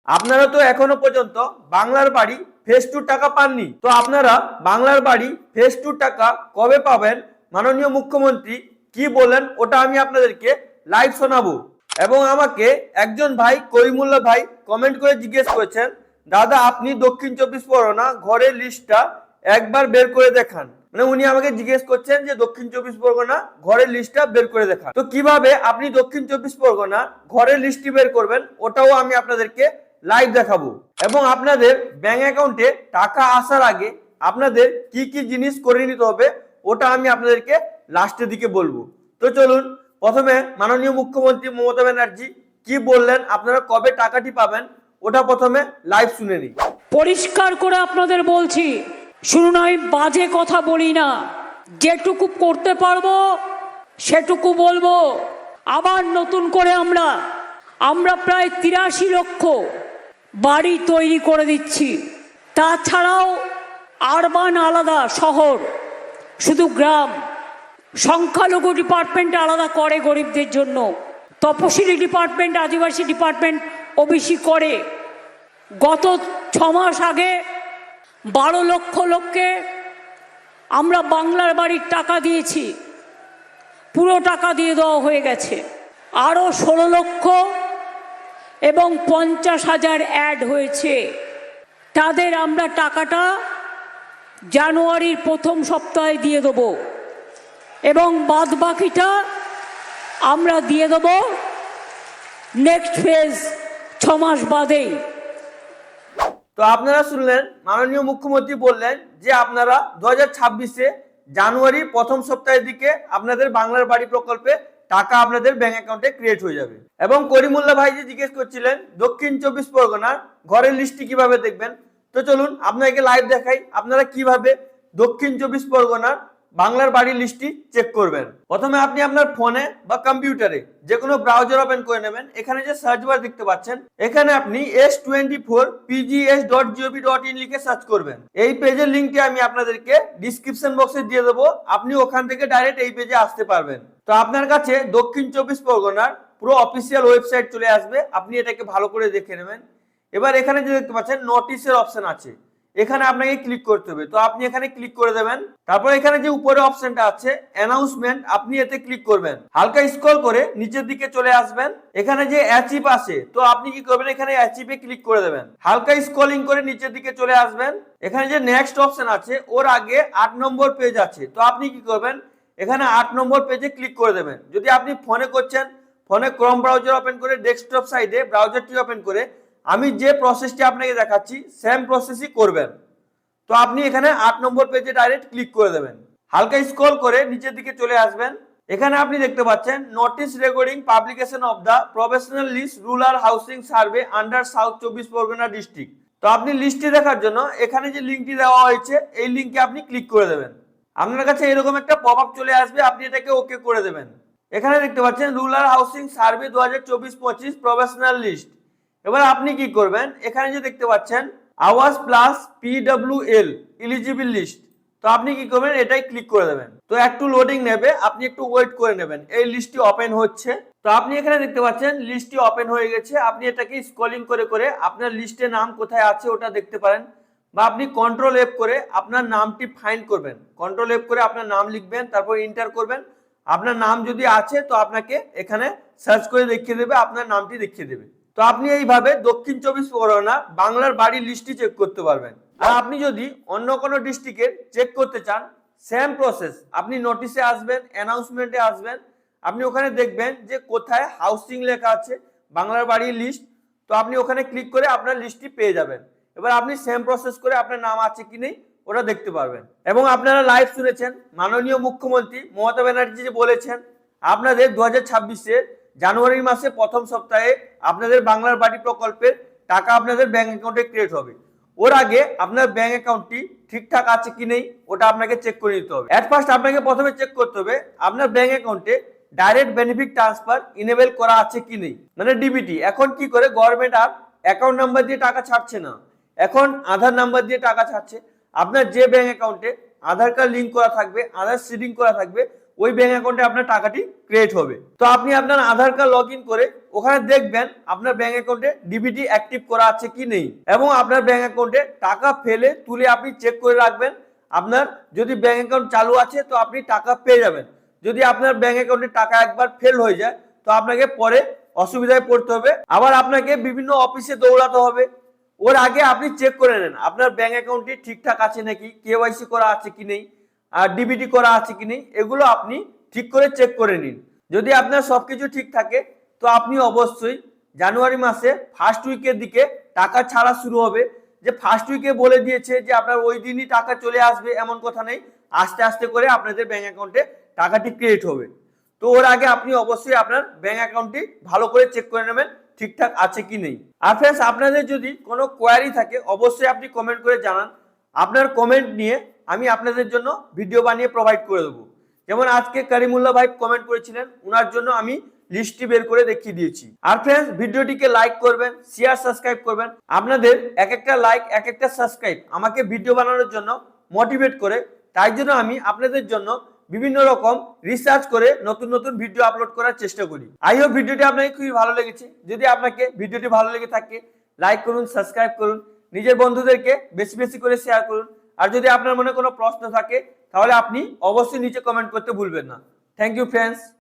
আপনারা তো এখনো পর্যন্ত বাংলার বাড়ি ফেজ 2 টাকা পাননি। তো আপনারা বাংলার বাড়ি ফেজ 2 টাকা কবে পাবেন, মাননীয় মুখ্যমন্ত্রী কি বলেন, ওটা আমি আপনাদেরকে লাইভ শোনাবো। এবং আমাকে একজন ভাই করিমুল্লাহ ভাই কমেন্ট করে জিজ্ঞেস করেছেন, দাদা আপনি দক্ষিণ 24 পরগনা ঘরের লিস্টটা একবার বের করে দেখান। মানে উনি আমাকে জিজ্ঞেস করছেন যে দক্ষিণ 24 পরগনা ঘরের লিস্টটা বের করে দেখান। তো কিভাবে আপনি দক্ষিণ 24 পরগনা ঘরের লিস্টটি বের করবেন ওটাও আমি আপনাদেরকে লাইভ দেখাবো। এবং আপনাদের ব্যাংক অ্যাকাউন্টে টাকা আসার আগে আপনাদের কি কি জিনিস করে নিতে হবে ওটা আমি আপনাদেরকে লাস্টের দিকে বলবো। তো চলুন প্রথমে মাননীয় মুখ্যমন্ত্রী মমতা ব্যানার্জি কি বললেন, আপনারা কবে টাকাটি পাবেন ওটা প্রথমে লাইভ শুনে নিই। পরিষ্কার করে আপনাদের বলছি, শুনুন, আমি বাজে কথা বলি না, যেটুকু করতে পারবো সেটুকু বলবো। আবার নতুন করে আমরা প্রায় 83 লক্ষ বাড়ি তৈরি করে দিচ্ছি। তাছাড়াও আরবান আলাদা, শহর শুধু গ্রাম, সংখ্যালঘু ডিপার্টমেন্ট আলাদা করে গরিবদের জন্য, তপশিলি ডিপার্টমেন্ট, আদিবাসী ডিপার্টমেন্ট, ওবিসি করে। গত 6 মাস আগে 12 লক্ষ লোককে আমরা বাংলার বাড়ির টাকা দিয়েছি, পুরো টাকা দিয়ে দেওয়া হয়ে গেছে। আরও 16 লক্ষ এবং 50,000 অ্যাড হয়েছে। তাদের আমরা টাকাটা জানুয়ারির প্রথম সপ্তাহে দিয়ে দেবো এবং বাদ বাকিটা আমরা দিয়ে দেবো নেক্সট ফেজ 6 মাস বাদেই। তো আপনারা শুনলেন মাননীয় মুখ্যমন্ত্রী বললেন যে আপনারা 2026-এ জানুয়ারির প্রথম সপ্তাহের দিকে আপনাদের বাংলার বাড়ি প্রকল্পে টাকা আপনাদের ব্যাংক অ্যাকাউন্টে ক্রিয়েট হয়ে যাবে। এবং করিমুল্লাহ ভাই যে জিজ্ঞেস করছিলেন দক্ষিণ 24 পরগনার ঘরের লিস্টটি কিভাবে দেখবেন, তো চলুন আপনাকে লাইভ দেখাই আপনারা কিভাবে দক্ষিণ 24 পরগনার বাংলার বাড়ির লিস্টটি চেক করবেন। প্রথমে আপনি আপনার ফোনে বা কম্পিউটারে যে কোনো ব্রাউজার ওপেন করে নেবেন। এখানে যে সার্চ বার দেখতে পাচ্ছেন, এখানে আপনি s24pgs.gov.in লিখে সার্চ করবেন। এই পেজের লিংকটি আমি আপনাদেরকে ডিসক্রিপশন বক্সে দিয়ে দেবো, আপনি ওখান থেকে ডাইরেক্ট এই পেজে আসতে পারবেন। তো আপনার কাছে দক্ষিণ 24 পরগনার পুরো অফিসিয়াল ওয়েবসাইট চলে আসবে, আপনি এটাকে ভালো করে দেখে নেবেন। এবার এখানে যে দেখতে পাচ্ছেন নোটিশের অপশন আছে, এখানে আপনাকে ক্লিক করতে হবে। তো আপনি এখানে ক্লিক করে দেবেন। তারপর এখানে যে উপরে অপশনটা আছে অ্যানাউন্সমেন্ট, আপনি এতে ক্লিক করবেন। হালকা স্ক্রল করে নিচের দিকে চলে আসবেন, এখানে যে অ্যাচিভ আছে তো আপনি কি করবেন, এখানে অ্যাচিভে ক্লিক করে দেবেন। হালকা স্ক্রলিং করে নিচের দিকে চলে আসবেন, এখানে যে নেক্সট অপশন আছে ওর আগে 8 নম্বর পেজ আছে, তো আপনি কি করবেন, এখানে 8 নম্বর পেজে ক্লিক করে দেবেন। যদি আপনি ফোনে করছেন, ফোনে ক্রোম ব্রাউজার ওপেন করে ডেস্কটপ সাইডে ব্রাউজারটি ওপেন করে আমি যে প্রসেসটি আপনাকে দেখাচ্ছি সেম প্রসেসই করবেন। তো আপনি এখানে 8 নম্বর পেজে ডাইরেক্ট ক্লিক করে দেবেন। হালকা স্ক্রল করে নিচের দিকে চলে আসবেন, এখানে আপনি দেখতে পাচ্ছেন notice recording publication of the professional list rural housing survey under South 24 Pargana district. তো আপনি লিস্টটি দেখার জন্য এখানে যে লিঙ্কটি দেওয়া হয়েছে এই লিঙ্কে আপনি ক্লিক করে দেবেন। আপনার কাছে এরকম একটা পপ আপ চলে আসবে, আপনি এটাকে ওকে করে দেবেন। এখানে দেখতে পাচ্ছেন rural housing survey 2024-25 professional list. এবার আপনি কি করবেন, এখানে যে দেখতে পাচ্ছেন আওয়াজ প্লাস PWL এলিজিবল লিস্ট, তো আপনি কি করবেন, এটাই ক্লিক করে দেবেন। তো একটু লোডিং নেবে, আপনি একটু ওয়েট করে নেবেন, এই লিস্টটি ওপেন হচ্ছে। তো আপনি এখানে দেখতে পাচ্ছেন লিস্টটি ওপেন হয়ে গেছে। আপনি এটাকে স্ক্রলিং করে করে আপনার লিস্টে নাম কোথায় আছে ওটা দেখতে পারেন, বা আপনি কন্ট্রোল F করে আপনার নামটি ফাইন্ড করবেন। কন্ট্রোল F করে আপনার নাম লিখবেন, তারপর এন্টার করবেন। আপনার নাম যদি আছে তো আপনাকে এখানে সার্চ করে দেখিয়ে দেবে, আপনার নামটি দেখিয়ে দেবে। তো আপনি এইভাবে দক্ষিণ 24 পরগনা বাংলার বাড়ির লিস্টটি চেক করতে পারবেন। আর আপনি যদি অন্য কোনো ডিস্ট্রিক্টের চেক করতে চান সেম প্রসেস, আপনি নোটিশে আসবেন, অ্যানাউন্সমেন্টে আসবেন, আপনি ওখানে দেখবেন যে কোথায় হাউসিং লেখা আছে বাংলার বাড়ির লিস্ট, তো আপনি ওখানে ক্লিক করে আপনার লিস্টটি পেয়ে যাবেন। এবার আপনি সেম প্রসেস করে আপনার নাম আছে কি নেই ওটা দেখতে পারবেন। এবং আপনারা লাইভ শুনেছেন মাননীয় মুখ্যমন্ত্রী মমতা ব্যানার্জি যে বলেছেন আপনাদের 2026-এর জানুয়ারি মাসে প্রথম সপ্তাহে আপনাদের বাংলার বাড়ি প্রকল্পের টাকা আপনাদের ব্যাংক অ্যাকাউন্টে ক্রিয়েট হবে। ওর আগে আপনার ব্যাংক অ্যাকাউন্টটি ঠিকঠাক আছে কি নেই ওটা আপনাকে চেক করে নিতে হবে। এট ফার্স্ট আপনাকে প্রথমে চেক করতে হবে আপনার ব্যাংক অ্যাকাউন্টে ডাইরেক্ট বেনিফিট ট্রান্সফার ইনেবল করা আছে কি নেই, মানে ডিবিটি। এখন কি করে গভর্নমেন্ট আর অ্যাকাউন্ট নাম্বার দিয়ে টাকা ছাড়ছে না, এখন আধার নাম্বার দিয়ে টাকা ছাড়ছে। আপনার যে ব্যাংক অ্যাকাউন্টে আধার কার্ড লিঙ্ক করা থাকবে, আধার সিডিং করা থাকবে, ওই ব্যাংক অ্যাকাউন্টে আপনার টাকাটি ক্রিয়েট হবে। তো আপনি আপনার আধার কার্ড লগ ইন করে ওখানে দেখবেন আপনার ব্যাংক অ্যাকাউন্টে ডিবিটি অ্যাক্টিভ করা আছে কি নেই, এবং আপনার ব্যাংক অ্যাকাউন্টে টাকা ফেলে তুলে আপনি চেক করে রাখবেন। আপনার যদি ব্যাংক অ্যাকাউন্ট চালু আছে তো আপনি টাকা পেয়ে যাবেন। যদি আপনার ব্যাংক অ্যাকাউন্টে টাকা একবার ফেল হয়ে যায় তো আপনাকে পরে অসুবিধায় পড়তে হবে, আবার আপনাকে বিভিন্ন অফিসে দৌড়াতে হবে। ওর আগে আপনি চেক করে নেন আপনার ব্যাংক অ্যাকাউন্টটি ঠিকঠাক আছে নাকি, কেওয়াইসি করা আছে কি নেই, আর ডিবিটি করা আছে কি নেই, এগুলো আপনি ঠিক করে চেক করে নিন। যদি আপনার সবকিছু ঠিক থাকে তো আপনি অবশ্যই জানুয়ারি মাসে ফার্স্ট উইকের দিকে টাকা ছাড়া শুরু হবে। যে ফার্স্ট উইকে বলে দিয়েছে যে আপনার ওই দিনই টাকা চলে আসবে এমন কথা নেই, আস্তে আস্তে করে আপনাদের ব্যাংক অ্যাকাউন্টে টাকাটি ক্রিয়েট হবে। তো ওর আগে আপনি অবশ্যই আপনার ব্যাংক অ্যাকাউন্টটি ভালো করে চেক করে নেবেন ঠিকঠাক আছে কি নেই। আর ফ্রেন্ডস, আপনাদের যদি কোনো কোয়ারি থাকে অবশ্যই আপনি কমেন্ট করে জানান। আপনার কমেন্ট নিয়ে আমি আপনাদের জন্য ভিডিও বানিয়ে প্রোভাইড করে দেবো। যেমন আজকে করিমুল্লাহ ভাই কমেন্ট করেছিলেন, ওনার জন্য আমি লিস্টটি বের করে দেখিয়ে দিয়েছি। আর ফ্রেন্ডস, ভিডিওটিকে লাইক করবেন, শেয়ার সাবস্ক্রাইব করবেন। আপনাদের এক একটা লাইক এক একটা সাবস্ক্রাইব আমাকে ভিডিও বানানোর জন্য মোটিভেট করে, তাই জন্য আমি আপনাদের জন্য বিভিন্ন রকম রিসার্চ করে নতুন নতুন ভিডিও আপলোড করার চেষ্টা করি। আই হোপ ভিডিওটি আপনাকে খুবই ভালো লেগেছে। যদি আপনাকে ভিডিওটি ভালো লেগে থাকে লাইক করুন, সাবস্ক্রাইব করুন, নিজের বন্ধুদেরকে বেশি বেশি করে শেয়ার করুন। আর যদি আপনার মনে কোনো প্রশ্ন থাকে তাহলে আপনি অবশ্যই নিচে কমেন্ট করতে ভুলবেন না। Thank you friends.